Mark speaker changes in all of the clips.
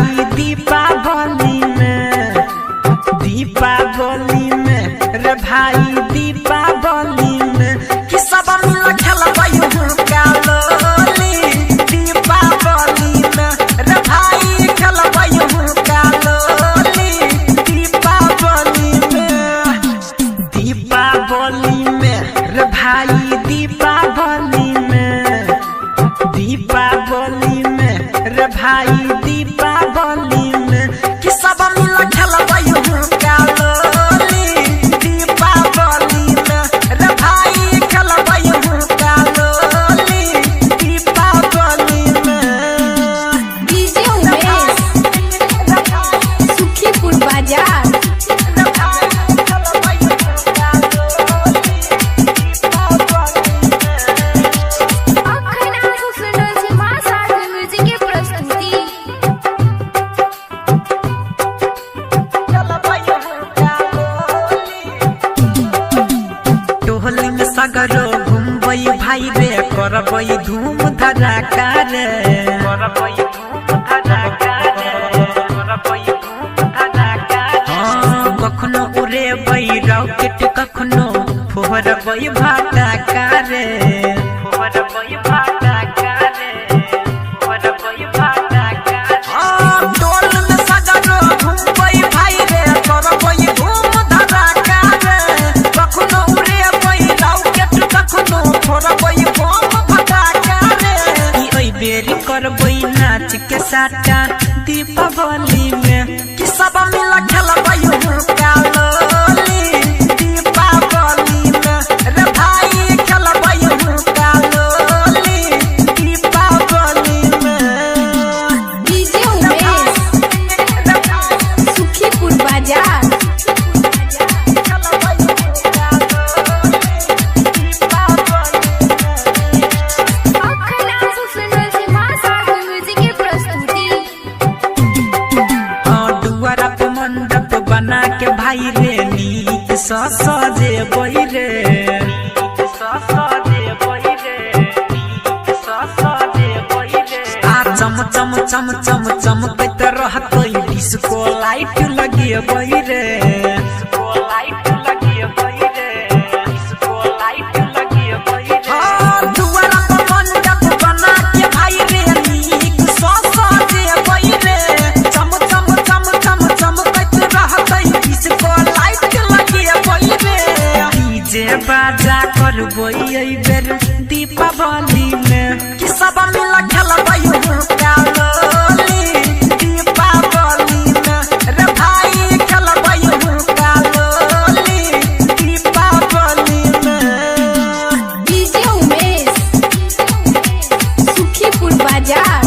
Speaker 1: भाई दीपावली में रे भाई दीपावली में कि सब मिल खेलबै हुक्का लोली। दीपावली में रे भाई खेलबै हुक्का लोली। दीपावली में रे भाई दीपावली में रे भाई दीपावली में कि सब मिल खेलबै हुक्का लोली। दीपावली में रे भाई खेलबै हुक्का लोली। दीपावली में
Speaker 2: डीजे उमेश सुखीपुर बाजार।
Speaker 1: सगरो घूमबै भाई रे करबै धूम धड़ाका रे। कखनो उड़ेबै रॉकेट कखनो फोड़बै भटाका रे। टोल में सगरो घूमबै भाई रे करबै धूम धड़ाका रे। कखनो उड़ेबै रॉकेट कखनो फोड़बै बम भटाका रे। ई बेरी करबै नाच के साटा दीपावली में कि सब मिल खेलबै हुक्का लोली। दीपावली में रे भाई खेलबै हुक्का लोली। दीपावली में
Speaker 2: डीजे उमेश सुखीपुर बाजार।
Speaker 1: बना के भाई रे नीक सजेबै रे। आ चम चम चम चम चमकैत रहतै डिस्को लाइट लगेबै रे। दुआरा पर मंडप बना के भाई रे नीक सजेबै रे। चम चम चम चम चमकैत रहतै डिस्को लाइट लगेबै रे। डीजे बाजा करबै एहि बेर दीपावली में कि सब मिल खेलबै हुक्का लोली। दीपावली में रे भाई खेलबै हुक्का लोली। दीपावली में
Speaker 2: डीजे उमेश सुखीपुर बाजार।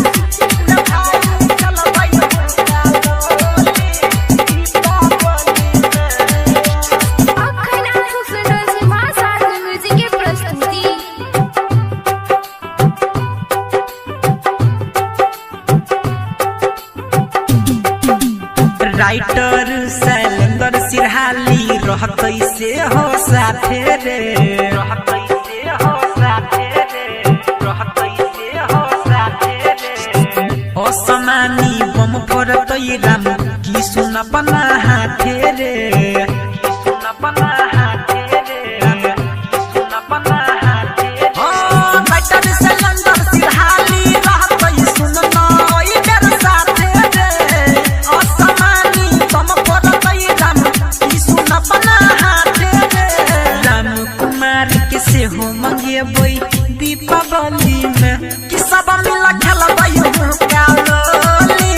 Speaker 1: राइटर शैलेंद्र सिरहाली रहतै से हो साथे रे। असमानी बम फोड़तै राम की सुन अपना हाथे रे। राइटर शैलेंद्र सिरहाली रहतै सुन नई बेर साथे रे। असमानी बम फोड़तै राम की सुन अपना हाथे रे। राम कुमार के सेहो मंगेबै दीपावली में कि सब मिल खेलबै हुक्का लोली।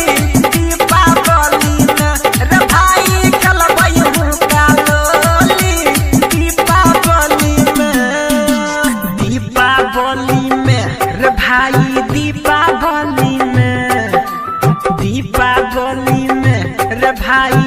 Speaker 1: दीपावली में रे भाई खेलबै हुक्का लोली। दीपावली में रे भाई दीपावली में रे भाई